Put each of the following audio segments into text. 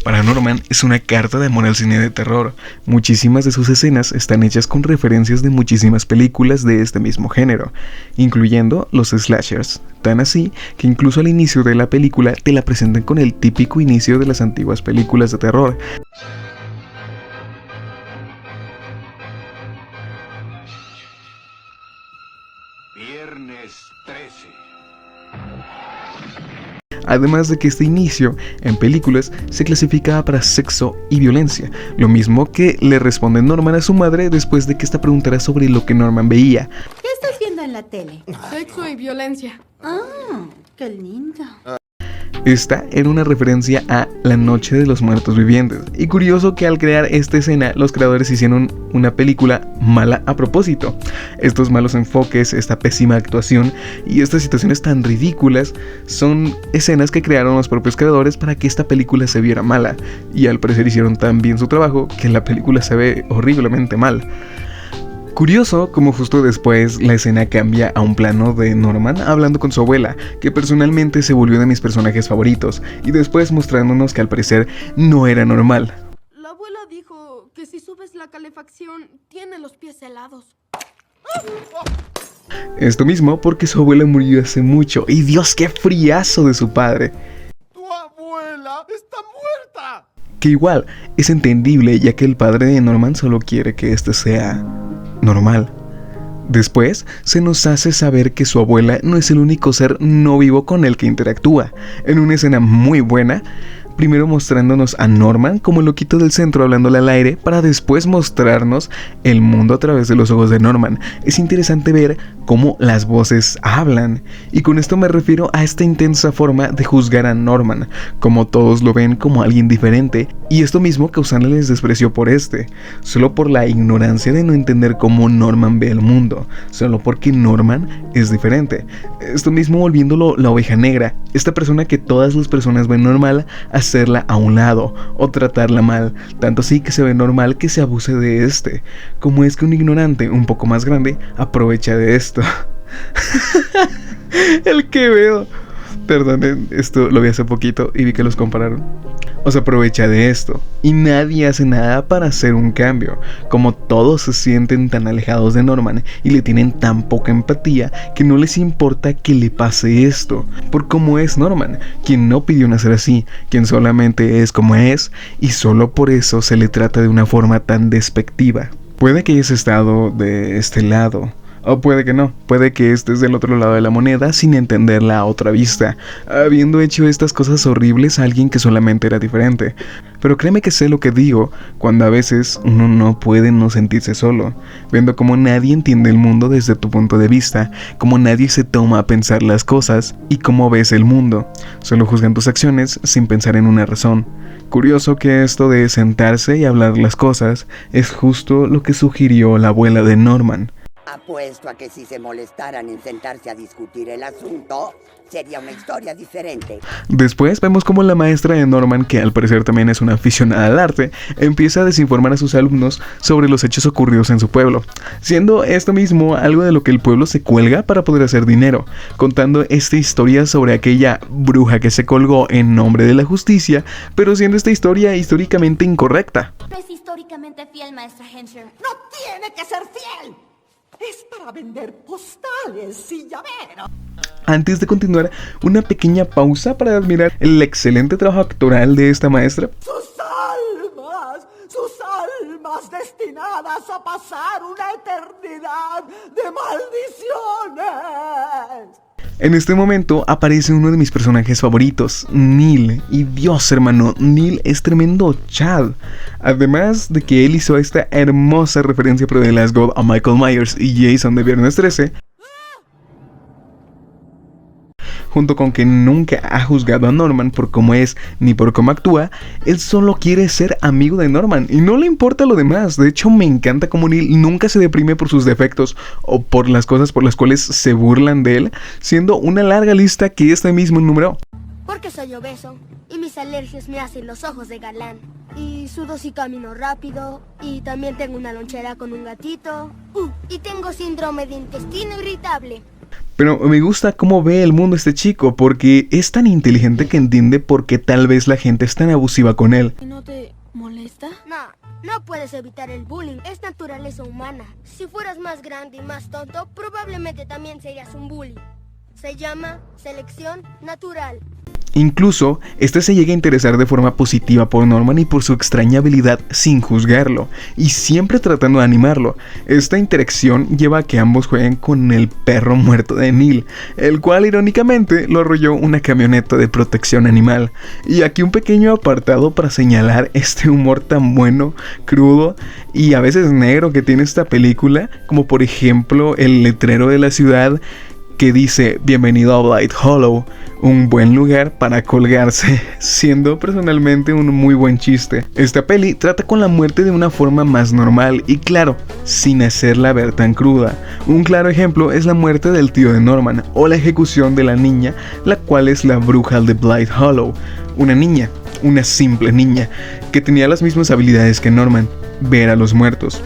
Para Norman es una carta de amor al cine de terror. Muchísimas de sus escenas están hechas con referencias de muchísimas películas de este mismo género, incluyendo los slashers, tan así que incluso al inicio de la película te la presentan con el típico inicio de las antiguas películas de terror. Viernes 13. Además de que este inicio en películas se clasificaba para sexo y violencia, lo mismo que le responde Norman a su madre después de que esta preguntara sobre lo que Norman veía. ¿Qué estás viendo en la tele? Sexo y violencia. Ah, qué lindo. Esta era una referencia a La Noche de los Muertos Vivientes, y curioso que al crear esta escena los creadores hicieron una película mala a propósito. Estos malos enfoques, esta pésima actuación y estas situaciones tan ridículas son escenas que crearon los propios creadores para que esta película se viera mala, y al parecer hicieron tan bien su trabajo que la película se ve horriblemente mal. Curioso como justo después la escena cambia a un plano de Norman hablando con su abuela, que personalmente se volvió de mis personajes favoritos, y después mostrándonos que al parecer no era normal. La abuela dijo que si subes la calefacción, tiene los pies helados. Esto mismo porque su abuela murió hace mucho, y Dios, qué friazo de su padre. ¡Tu abuela está muerta! Que igual es entendible, ya que el padre de Norman solo quiere que este sea normal. Después se nos hace saber que su abuela no es el único ser no vivo con el que interactúa, en una escena muy buena, primero mostrándonos a Norman como el loquito del centro hablándole al aire, para después mostrarnos el mundo a través de los ojos de Norman. Es interesante ver cómo las voces hablan, y con esto me refiero a esta intensa forma de juzgar a Norman, como todos lo ven como alguien diferente, y esto mismo causándoles desprecio por solo por la ignorancia de no entender cómo Norman ve el mundo, solo porque Norman es diferente. Esto mismo volviéndolo la oveja negra, esta persona que todas las personas ven normal, hacerla a un lado o tratarla mal, tanto así que se ve normal que se abuse de como es que un ignorante un poco más grande aprovecha de esto. El que veo, perdonen, esto lo vi hace poquito y vi que los compararon. O se aprovecha de esto y nadie hace nada para hacer un cambio, como todos se sienten tan alejados de Norman y le tienen tan poca empatía que no les importa que le pase esto, por cómo es Norman, quien no pidió nacer así, quien solamente es como es, y solo por eso se le trata de una forma tan despectiva. Puede que hayas estado de este lado, o puede que no, puede que estés del otro lado de la moneda sin entender la otra vista, habiendo hecho estas cosas horribles a alguien que solamente era diferente. Pero créeme que sé lo que digo, cuando a veces uno no puede no sentirse solo, viendo cómo nadie entiende el mundo desde tu punto de vista, cómo nadie se toma a pensar las cosas y cómo ves el mundo, solo juzgan tus acciones sin pensar en una razón. Curioso que esto de sentarse y hablar las cosas es justo lo que sugirió la abuela de Norman. Apuesto a que si se molestaran en sentarse a discutir el asunto, sería una historia diferente. Después vemos como la maestra de Norman, que al parecer también es una aficionada al arte, empieza a desinformar a sus alumnos sobre los hechos ocurridos en su pueblo, siendo esto mismo algo de lo que el pueblo se cuelga para poder hacer dinero, contando esta historia sobre aquella bruja que se colgó en nombre de la justicia, pero siendo esta historia históricamente incorrecta. No es históricamente fiel, maestra Hensher. ¡No tiene que ser fiel! Es para vender postales y llaveros. Antes de continuar, una pequeña pausa para admirar el excelente trabajo actoral de esta maestra. ¡Sus almas destinadas a pasar una eternidad de maldiciones! En este momento aparece uno de mis personajes favoritos, Neil, y Dios hermano, Neil es tremendo Chad. Además de que él hizo esta hermosa referencia pro de Last God a Michael Myers y Jason de Viernes 13, junto con que nunca ha juzgado a Norman por cómo es ni por cómo actúa, él solo quiere ser amigo de Norman y no le importa lo demás. De hecho, me encanta cómo Neil nunca se deprime por sus defectos o por las cosas por las cuales se burlan de él, siendo una larga lista que este mismo enumeró. Porque soy obeso y mis alergias me hacen los ojos de galán. Y sudo si camino rápido. Y también tengo una lonchera con un gatito. Y tengo síndrome de intestino irritable. Pero me gusta cómo ve el mundo este chico, porque es tan inteligente que entiende por qué tal vez la gente es tan abusiva con él. ¿No te molesta? No puedes evitar el bullying, es naturaleza humana. Si fueras más grande y más tonto, probablemente también serías un bully. Se llama selección natural. Incluso, este se llega a interesar de forma positiva por Norman y por su extraña habilidad sin juzgarlo, y siempre tratando de animarlo. Esta interacción lleva a que ambos jueguen con el perro muerto de Neil, el cual irónicamente lo arrolló una camioneta de protección animal. Y aquí un pequeño apartado para señalar este humor tan bueno, crudo y a veces negro que tiene esta película, como por ejemplo el letrero de la ciudad que dice "Bienvenido a Blight Hollow", un buen lugar para colgarse, siendo personalmente un muy buen chiste. Esta peli trata con la muerte de una forma más normal y claro, sin hacerla ver tan cruda. Un claro ejemplo es la muerte del tío de Norman o la ejecución de la niña, la cual es la bruja de Blight Hollow. Una niña, una simple niña, que tenía las mismas habilidades que Norman, ver a los muertos.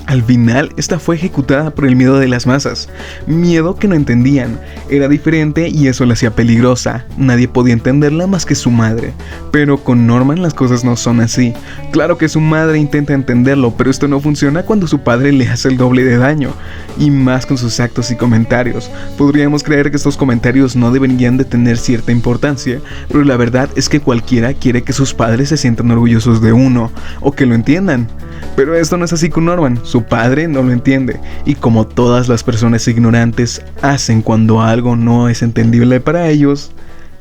Al final, esta fue ejecutada por el miedo de las masas, miedo que no entendían, era diferente y eso la hacía peligrosa, nadie podía entenderla más que su madre, pero con Norman las cosas no son así. Claro que su madre intenta entenderlo, pero esto no funciona cuando su padre le hace el doble de daño, y más con sus actos y comentarios. Podríamos creer que estos comentarios no deberían de tener cierta importancia, pero la verdad es que cualquiera quiere que sus padres se sientan orgullosos de uno, o que lo entiendan. Pero esto no es así con Norman, su padre no lo entiende, y como todas las personas ignorantes hacen cuando algo no es entendible para ellos,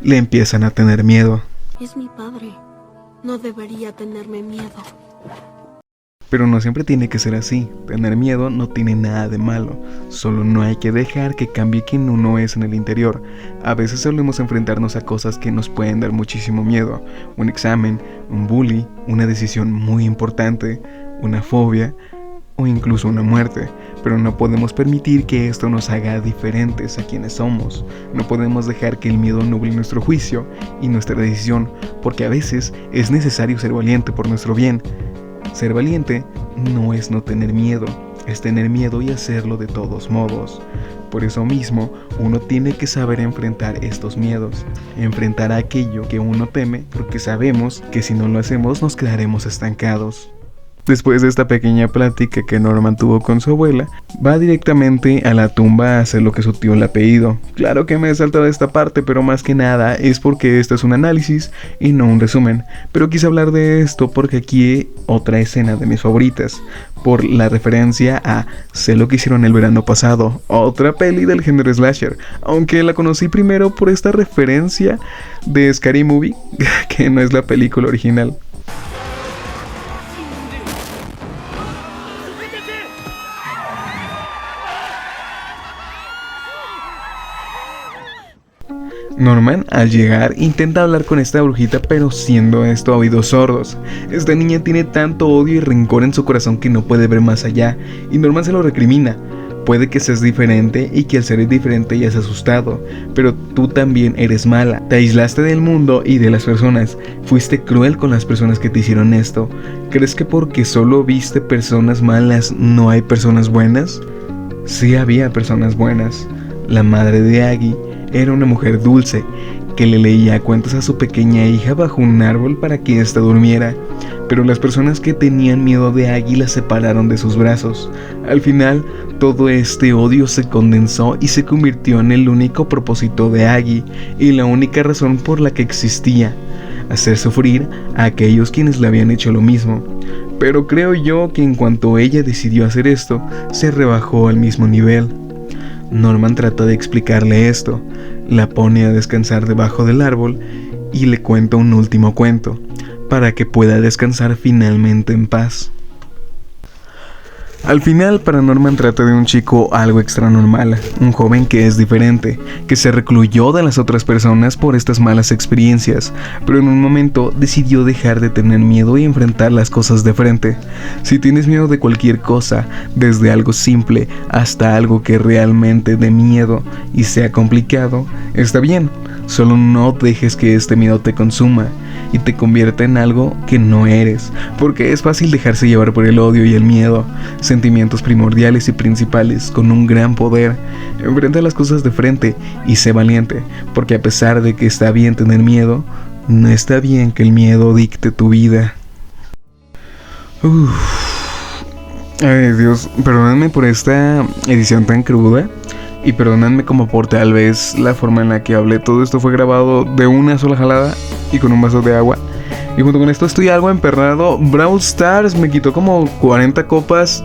le empiezan a tener miedo. Es mi padre. No debería tenerme miedo. Pero no siempre tiene que ser así, tener miedo no tiene nada de malo, solo no hay que dejar que cambie quien uno es en el interior. A veces solemos enfrentarnos a cosas que nos pueden dar muchísimo miedo, un examen, un bully, una decisión muy importante, una fobia o incluso una muerte, pero no podemos permitir que esto nos haga diferentes a quienes somos. No podemos dejar que el miedo nuble nuestro juicio y nuestra decisión, porque a veces es necesario ser valiente por nuestro bien. Ser valiente no es no tener miedo, es tener miedo y hacerlo de todos modos. Por eso mismo, uno tiene que saber enfrentar estos miedos, enfrentar aquello que uno teme, porque sabemos que si no lo hacemos nos quedaremos estancados. Después de esta pequeña plática que Norman tuvo con su abuela, va directamente a la tumba a hacer lo que su tío le ha pedido. Claro que me he saltado esta parte, pero más que nada es porque esto es un análisis y no un resumen. Pero quise hablar de esto porque aquí hay otra escena de mis favoritas, por la referencia a Sé lo que hicieron el verano pasado, otra peli del género slasher, aunque la conocí primero por esta referencia de Scary Movie, que no es la película original. Norman, al llegar, intenta hablar con esta brujita, pero siendo esto a oídos sordos. Esta niña tiene tanto odio y rencor en su corazón que no puede ver más allá, y Norman se lo recrimina. Puede que seas diferente y que al ser diferente hayas asustado, pero tú también eres mala. Te aislaste del mundo y de las personas. Fuiste cruel con las personas que te hicieron esto. ¿Crees que porque solo viste personas malas no hay personas buenas? Sí había personas buenas. La madre de Aggie era una mujer dulce, que le leía cuentos a su pequeña hija bajo un árbol para que ésta durmiera, pero las personas que tenían miedo de Aggie la separaron de sus brazos. Al final, todo este odio se condensó y se convirtió en el único propósito de Aggie, y la única razón por la que existía: hacer sufrir a aquellos quienes le habían hecho lo mismo. Pero creo yo que en cuanto ella decidió hacer esto, se rebajó al mismo nivel. Norman trata de explicarle esto, la pone a descansar debajo del árbol y le cuenta un último cuento, para que pueda descansar finalmente en paz. Al final, para Norman trata de un chico algo extranormal, un joven que es diferente, que se recluyó de las otras personas por estas malas experiencias, pero en un momento decidió dejar de tener miedo y enfrentar las cosas de frente. Si tienes miedo de cualquier cosa, desde algo simple hasta algo que realmente dé miedo y sea complicado, está bien, solo no dejes que este miedo te consuma. y te convierte en algo que no eres, porque es fácil dejarse llevar por el odio y el miedo, sentimientos primordiales y principales con un gran poder. Enfrenta las cosas de frente y sé valiente, porque a pesar de que está bien tener miedo, no está bien que el miedo dicte tu vida. Ay Dios, perdónenme por esta edición tan cruda. Y perdónenme como por tal vez la forma en la que hablé. Todo esto fue grabado de una sola jalada y con un vaso de agua. Y junto con esto estoy algo emperrado. Brawl Stars me quitó como 40 copas.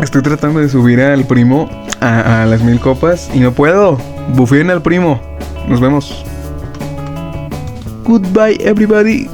Estoy tratando de subir al primo a las 1000 copas y no puedo. Bufeen al primo. Nos vemos. Goodbye everybody.